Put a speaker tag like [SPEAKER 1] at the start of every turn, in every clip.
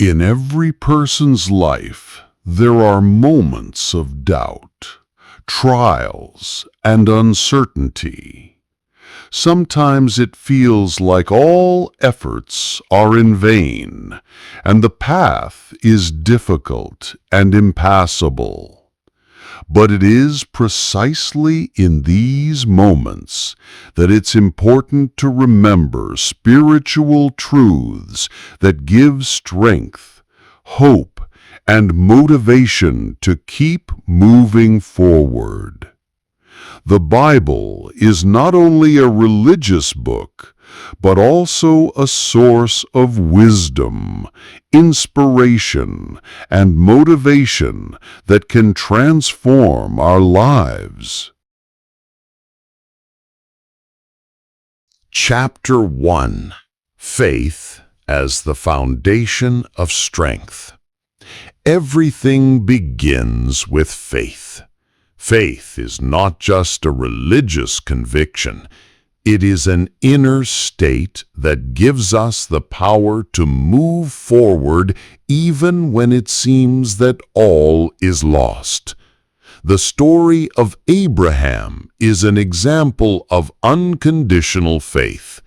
[SPEAKER 1] In every person's life, there are moments of doubt, trials, and uncertainty. Sometimes it feels like all efforts are in vain, and the path is difficult and impassable. But it is precisely in these moments that it's important to remember spiritual truths that give strength, hope, and motivation to keep moving forward. The Bible is not only a religious book, but also a source of wisdom, inspiration, and motivation that can transform our lives. Chapter 1: Faith as the Foundation of Strength. Everything begins with faith. Faith is not just a religious conviction. It is an inner state that gives us the power to move forward even when it seems that all is lost. The story of Abraham is an example of unconditional faith.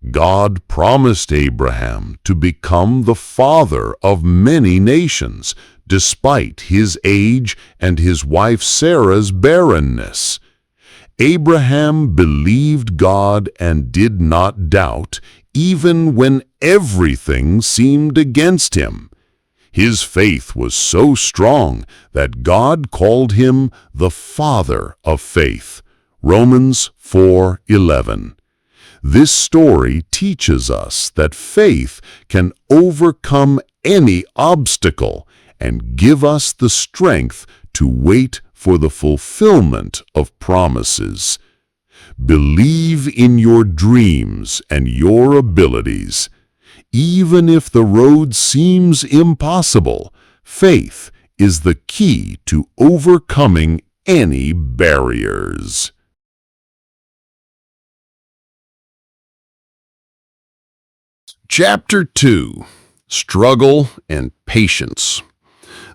[SPEAKER 1] God promised Abraham to become the father of many nations, despite his age and his wife Sarah's barrenness. Abraham believed God and did not doubt, even when everything seemed against him. His faith was so strong that God called him the father of faith. Romans 4:11. This story teaches us that faith can overcome any obstacle and give us the strength to wait for the fulfillment of promises. Believe in your dreams and your abilities. Even if the road seems impossible, faith is the key to overcoming any barriers. Chapter 2: Struggle and Patience.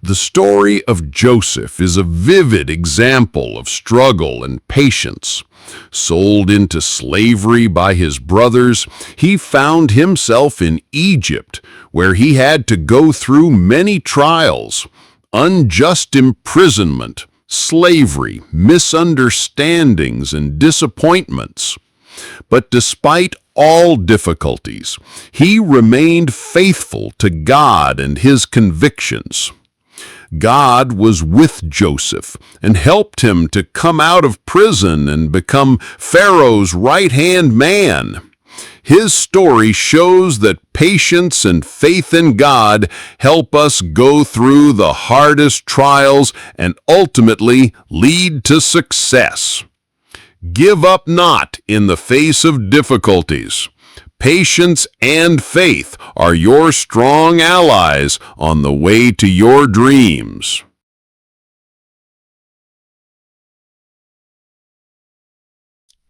[SPEAKER 1] The story of Joseph is a vivid example of struggle and patience. Sold into slavery by his brothers, he found himself in Egypt, where he had to go through many trials: unjust imprisonment, slavery, misunderstandings, and disappointments. But despite all difficulties, he remained faithful to God and his convictions. God was with Joseph and helped him to come out of prison and become Pharaoh's right-hand man. His story shows that patience and faith in God help us go through the hardest trials and ultimately lead to success. Give up not in the face of difficulties. Patience and faith are your strong allies on the way to your dreams.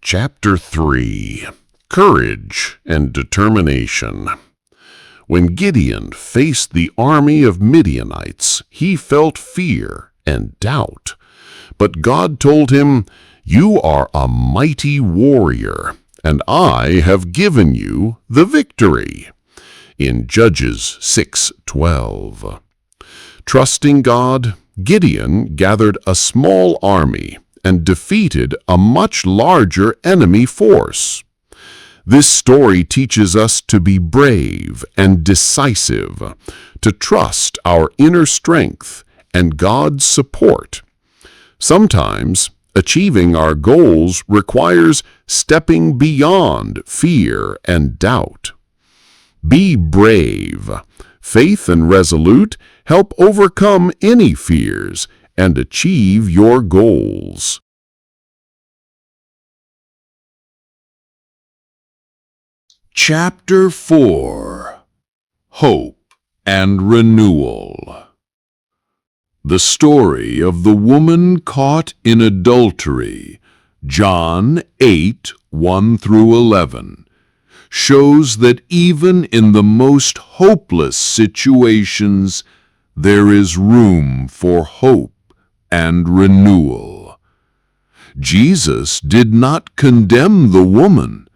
[SPEAKER 1] Chapter 3: Courage and Determination. When Gideon faced the army of Midianites, he felt fear and doubt. But God told him, "You are a mighty warrior, and I have given you the victory." In Judges 6:12. Trusting God, Gideon gathered a small army and defeated a much larger enemy force. This story teaches us to be brave and decisive, to trust our inner strength and God's support. Sometimes, achieving our goals requires stepping beyond fear and doubt. Be brave. Faith and resolute help overcome any fears and achieve your goals. Chapter 4: Hope and Renewal. The story of the woman caught in adultery, John 8:1-11, shows that even in the most hopeless situations, there is room for hope and renewal. Jesus did not condemn the woman,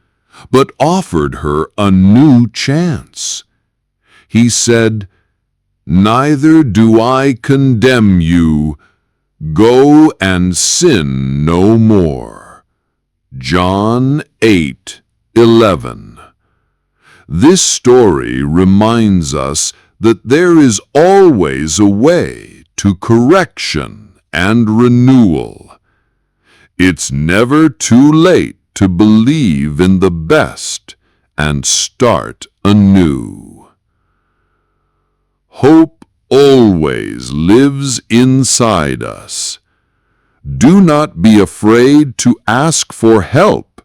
[SPEAKER 1] but offered her a new chance. He said, "Neither do I condemn you. Go and sin no more." John 8:11. This story reminds us that there is always a way to correction and renewal. It's never too late to believe in the best and start anew. Hope always lives inside us. Do not be afraid to ask for help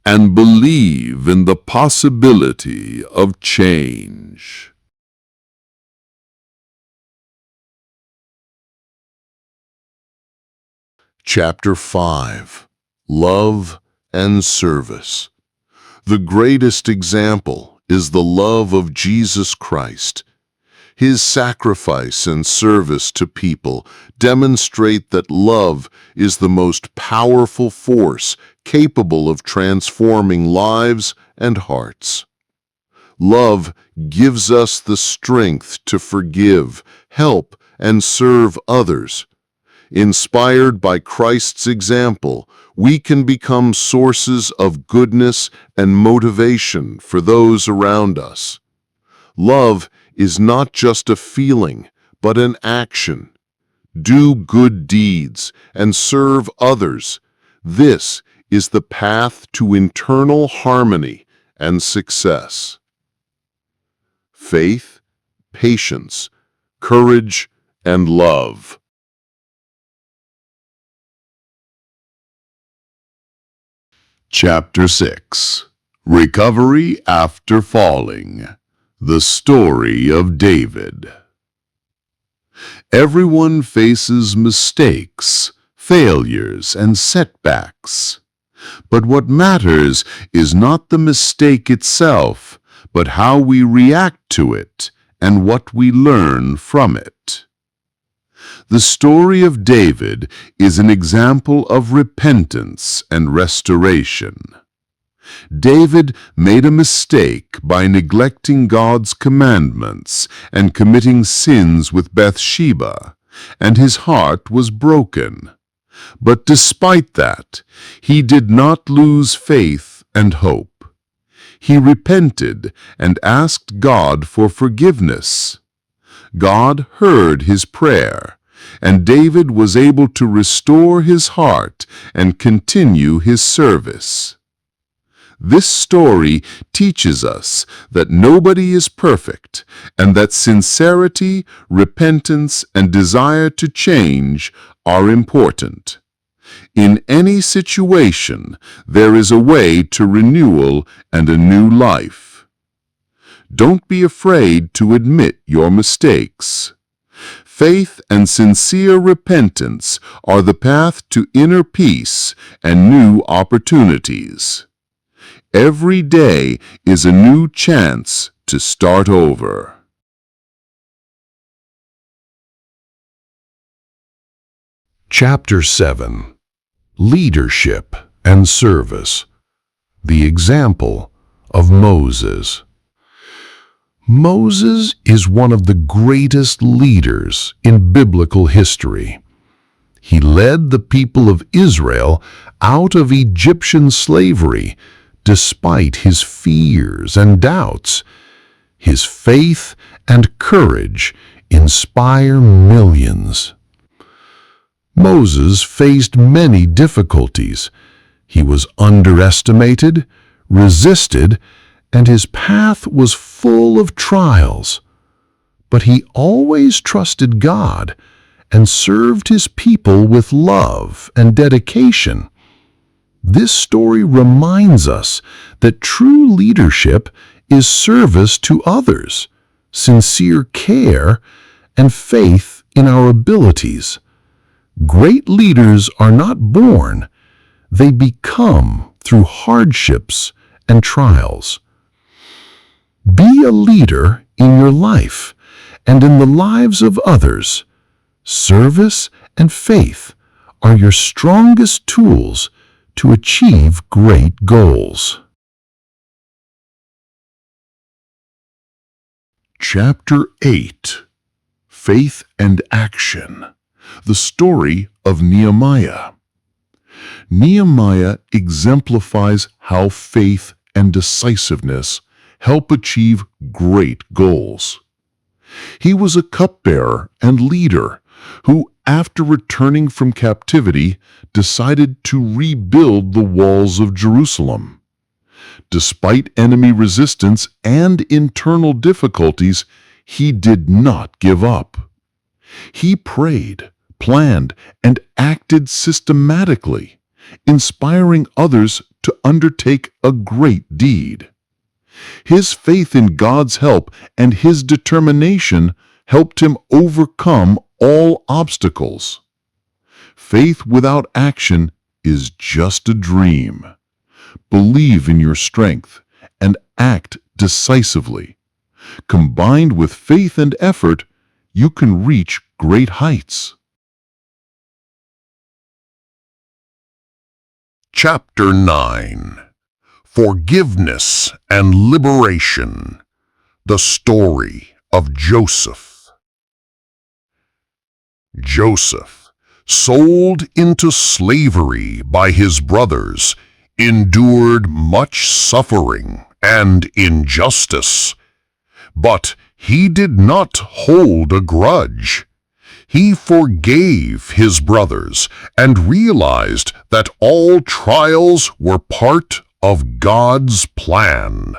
[SPEAKER 1] and believe in the possibility of change. Chapter 5. Love and Service. The greatest example is the love of Jesus Christ. His sacrifice and service to people demonstrate that love is the most powerful force capable of transforming lives and hearts. Love gives us the strength to forgive, help, and serve others. Inspired by Christ's example, we can become sources of goodness and motivation for those around us. Love is not just a feeling, but an action. Do good deeds and serve others. This is the path to internal harmony and success. Faith, patience, courage, and love. Chapter 6. Recovery after falling. The story of David. Everyone faces mistakes, failures, and setbacks. But what matters is not the mistake itself, but how we react to it and what we learn from it. The story of David is an example of repentance and restoration. David made a mistake by neglecting God's commandments and committing sins with Bathsheba, and his heart was broken. But despite that, he did not lose faith and hope. He repented and asked God for forgiveness. God heard his prayer, and David was able to restore his heart and continue his service. This story teaches us that nobody is perfect and that sincerity, repentance, and desire to change are important. In any situation, there is a way to renewal and a new life. Don't be afraid to admit your mistakes. Faith and sincere repentance are the path to inner peace and new opportunities. Every day is a new chance to start over. Chapter 7. Leadership and Service. The example of Moses. Moses is one of the greatest leaders in biblical history. He led the people of Israel out of Egyptian slavery despite his fears and doubts. His faith and courage inspire millions. Moses faced many difficulties. He was underestimated, resisted, and his path was full of trials. But he always trusted God and served his people with love and dedication. This story reminds us that true leadership is service to others, sincere care, and faith in our abilities. Great leaders are not born, they become through hardships and trials. Be a leader in your life and in the lives of others. Service and faith are your strongest tools to achieve great goals. Chapter 8: Faith and Action. The story of Nehemiah. Nehemiah exemplifies how faith and decisiveness help achieve great goals. He was a cupbearer and leader who, after returning from captivity, decided to rebuild the walls of Jerusalem. Despite enemy resistance and internal difficulties, he did not give up. He prayed, planned, and acted systematically, inspiring others to undertake a great deed. His faith in God's help and his determination helped him overcome all obstacles. Faith without action is just a dream. Believe in your strength and act decisively. Combined with faith and effort, you can reach great heights. Chapter 9: Forgiveness and Liberation. The story of Joseph. Joseph, sold into slavery by his brothers, endured much suffering and injustice. But he did not hold a grudge. He forgave his brothers and realized that all trials were part of God's plan.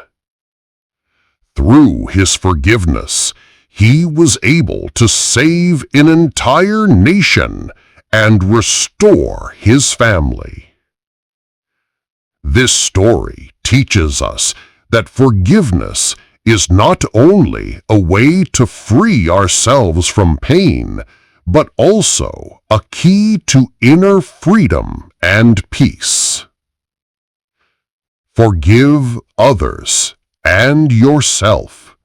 [SPEAKER 1] Through his forgiveness, he was able to save an entire nation and restore his family. This story teaches us that forgiveness is not only a way to free ourselves from pain, but also a key to inner freedom and peace. Forgive others and yourself.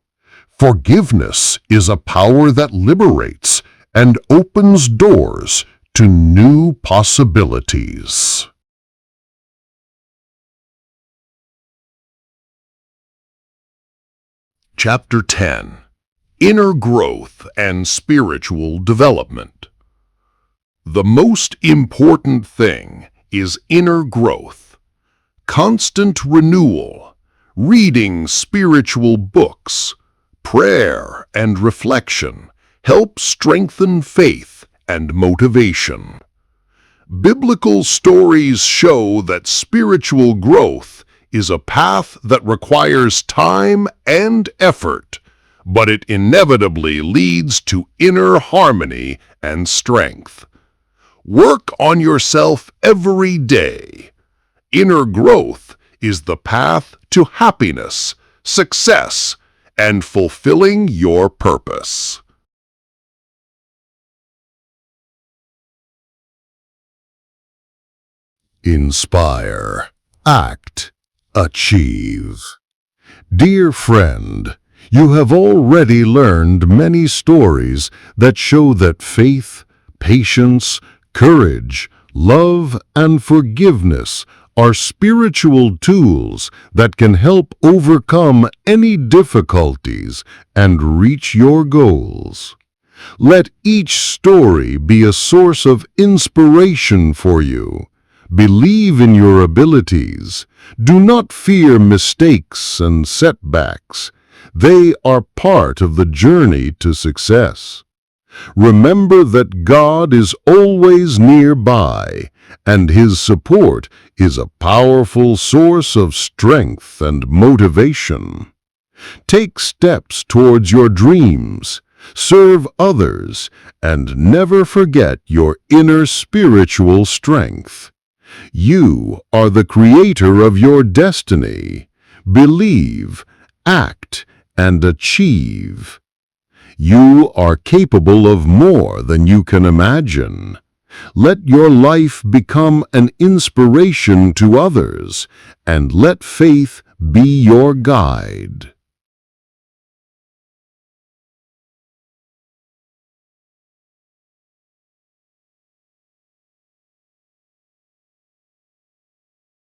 [SPEAKER 1] Forgiveness is a power that liberates and opens doors to new possibilities. Chapter 10: Inner Growth and Spiritual Development. The most important thing is inner growth. Constant renewal, reading spiritual books, prayer and reflection help strengthen faith and motivation. Biblical stories show that spiritual growth is a path that requires time and effort, but it inevitably leads to inner harmony and strength. Work on yourself every day. Inner growth is the path to happiness, success, and fulfilling your purpose. Inspire, act, achieve. Dear friend, you have already learned many stories that show that faith, patience, courage, love, and forgiveness are spiritual tools that can help overcome any difficulties and reach your goals. Let each story be a source of inspiration for you. Believe in your abilities. Do not fear mistakes and setbacks. They are part of the journey to success. Remember that God is always nearby, and His support is a powerful source of strength and motivation. Take steps towards your dreams, serve others, and never forget your inner spiritual strength. You are the creator of your destiny. Believe, act, and achieve. You are capable of more than you can imagine. Let your life become an inspiration to others, and let faith be your guide.